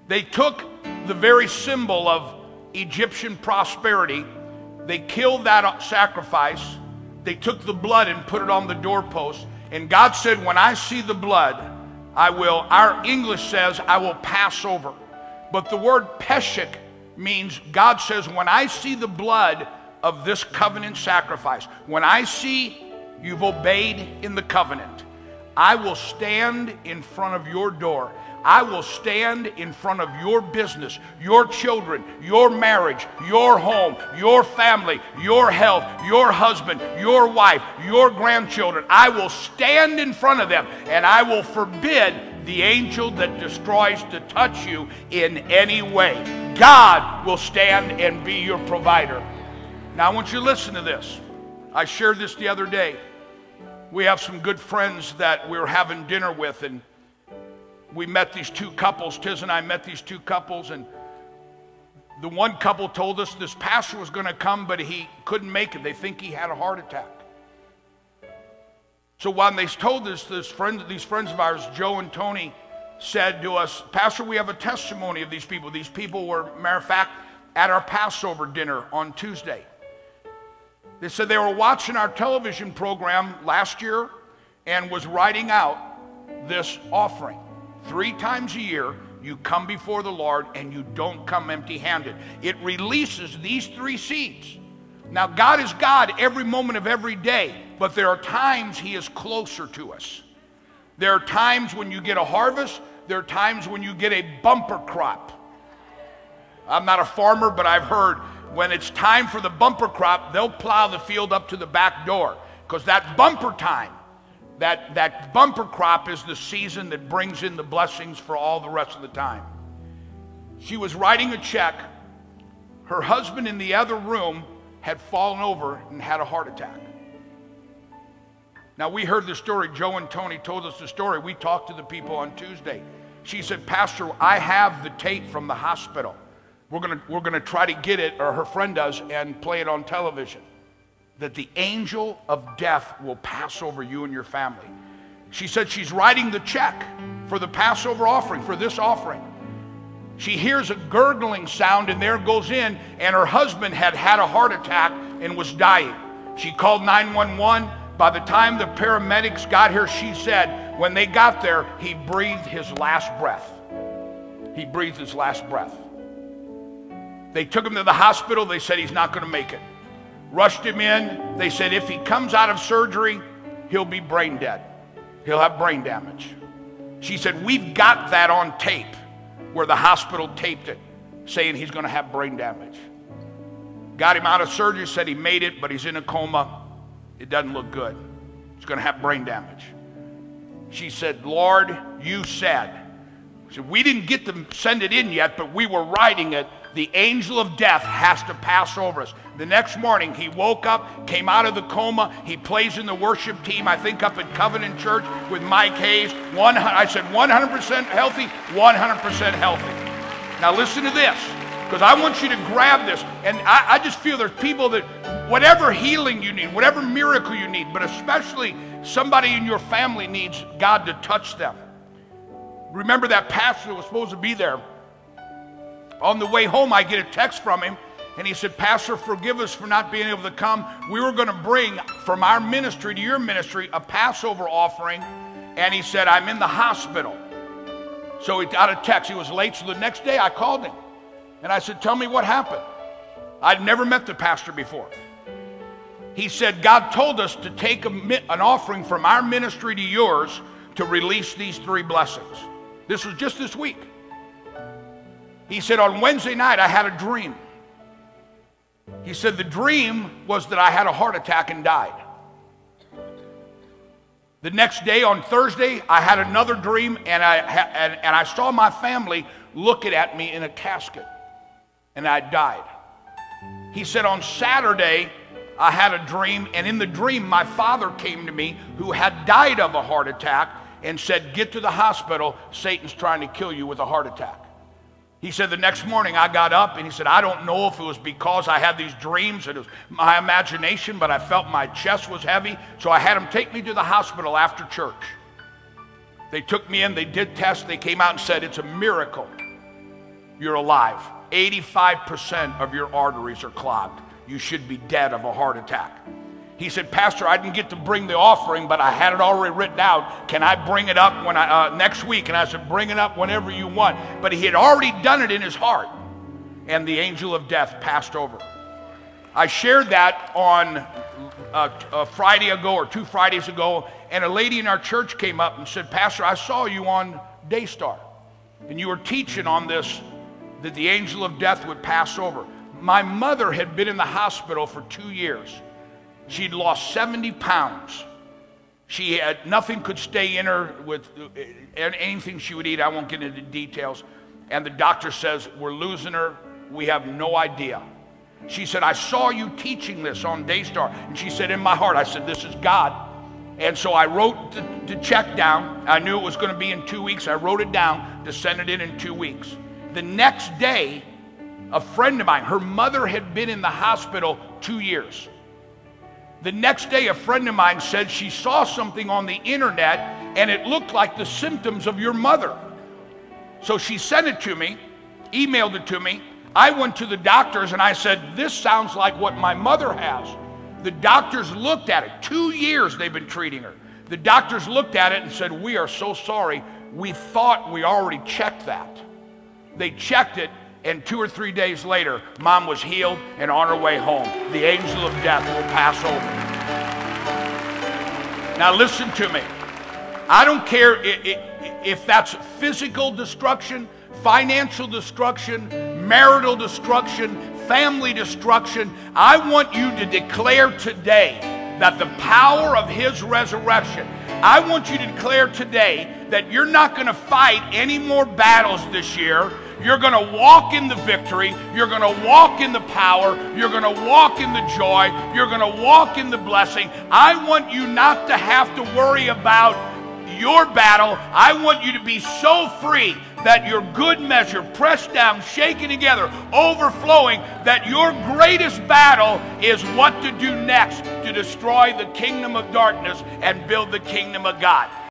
They took the very symbol of Egyptian prosperity. They killed that sacrifice. They took the blood and put it on the doorpost. And God said, when I see the blood, I will, our English says, I will pass over. But the word peshek means, God says, when I see the blood of this covenant sacrifice, when I see you've obeyed in the covenant, I will stand in front of your door. I will stand in front of your business, your children, your marriage, your home, your family, your health, your husband, your wife, your grandchildren. I will stand in front of them, and I will forbid the angel that destroys to touch you in any way. God will stand and be your provider. Now I want you to listen to this. I shared this the other day. We have some good friends that we were having dinner with, and we met these two couples. Tiz and I met these two couples, and the one couple told us this pastor was going to come, but he couldn't make it. They think he had a heart attack. So when they told us, these friends of ours, Joe and Tony, said to us, Pastor, we have a testimony of these people. These people were, matter of fact, at our Passover dinner on Tuesday. They said they were watching our television program last year and was writing out this offering. 3 times a year, you come before the Lord and you don't come empty-handed. It releases these 3 seeds. Now, God is God every moment of every day, but there are times He is closer to us. There are times when you get a harvest. There are times when you get a bumper crop. I'm not a farmer, but I've heard when it's time for the bumper crop, they'll plow the field up to the back door, because that bumper time, that bumper crop is the season that brings in the blessings for all the rest of the time. She was writing a check. Her husband in the other room had fallen over and had a heart attack. Now, we heard the story. Joe and Tony told us the story. We talked to the people on Tuesday. She said, Pastor, I have the tape from the hospital. We're gonna try to get it, or her friend does, and play it on television, that the angel of death will pass over you and your family. She said she's writing the check for the Passover offering, for this offering. She hears a gurgling sound, and there goes in, and her husband had had a heart attack and was dying. She called 911. By the time the paramedics got here, she said, when they got there, he breathed his last breath. He breathed his last breath. They took him to the hospital. They said he's not going to make it. Rushed him in. They said if he comes out of surgery, he'll be brain dead. He'll have brain damage. She said, we've got that on tape, where the hospital taped it, saying he's going to have brain damage. Got him out of surgery, said he made it, but he's in a coma. It doesn't look good. He's going to have brain damage. She said, Lord, you said. She said, we didn't get to send it in yet, but we were writing it. The angel of death has to pass over us. The next morning, he woke up, came out of the coma. He plays in the worship team, I think up at Covenant Church with Mike Hayes. I said 100% healthy, 100% healthy. Now listen to this, because I want you to grab this. And I just feel there's people that, whatever healing you need, whatever miracle you need, but especially somebody in your family needs God to touch them. Remember that pastor that was supposed to be there. On the way home, I get a text from him, and he said, Pastor, forgive us for not being able to come. We were going to bring from our ministry to your ministry a Passover offering, and he said, I'm in the hospital. So he got a text. He was late, so the next day I called him, and I said, tell me what happened. I'd never met the pastor before. He said, God told us to take an offering from our ministry to yours to release these 3 blessings. This was just this week. He said, on Wednesday night, I had a dream. He said, the dream was that I had a heart attack and died. The next day, on Thursday, I had another dream, and I saw my family looking at me in a casket, and I died. He said, on Saturday, I had a dream, and in the dream, my father came to me, who had died of a heart attack, and said, get to the hospital. Satan's trying to kill you with a heart attack. He said the next morning I got up, and he said, I don't know if it was because I had these dreams, it was my imagination, but I felt my chest was heavy, so I had him take me to the hospital after church. They took me in, they did tests, they came out and said, it's a miracle you're alive. 85% of your arteries are clogged. You should be dead of a heart attack. He said, Pastor, I didn't get to bring the offering, but I had it already written out. Can I bring it up when next week? And I said, bring it up whenever you want. But he had already done it in his heart. And the angel of death passed over. I shared that on a Friday ago or 2 Fridays ago, and a lady in our church came up and said, Pastor, I saw you on Daystar, and you were teaching on this, that the angel of death would pass over. My mother had been in the hospital for 2 years. She'd lost 70 pounds. She had nothing could stay in her with anything she would eat. I won't get into details. And the doctor says, we're losing her. We have no idea. She said, I saw you teaching this on Daystar. And she said, in my heart, I said, this is God. And so I wrote the check down. I knew it was going to be in 2 weeks. I wrote it down to send it in 2 weeks. The next day, a friend of mine, her mother had been in the hospital 2 years. The next day, a friend of mine said she saw something on the internet and it looked like the symptoms of your mother. So she sent it to me, emailed it to me. I went to the doctors and I said, this sounds like what my mother has. The doctors looked at it. 2 years they've been treating her. The doctors looked at it and said, we are so sorry. We thought we already checked that. They checked it, and 2 or 3 days later, Mom was healed and on her way home. The angel of death will pass over. Now listen to me. I don't care if that's physical destruction, financial destruction, marital destruction, family destruction. I want you to declare today that the power of His resurrection, I want you to declare today that you're not going to fight any more battles this year. You're going to walk in the victory. You're going to walk in the power. You're going to walk in the joy. You're going to walk in the blessing. I want you not to have to worry about your battle. I want you to be so free that your good measure, pressed down, shaken together, overflowing, that your greatest battle is what to do next to destroy the kingdom of darkness and build the kingdom of God.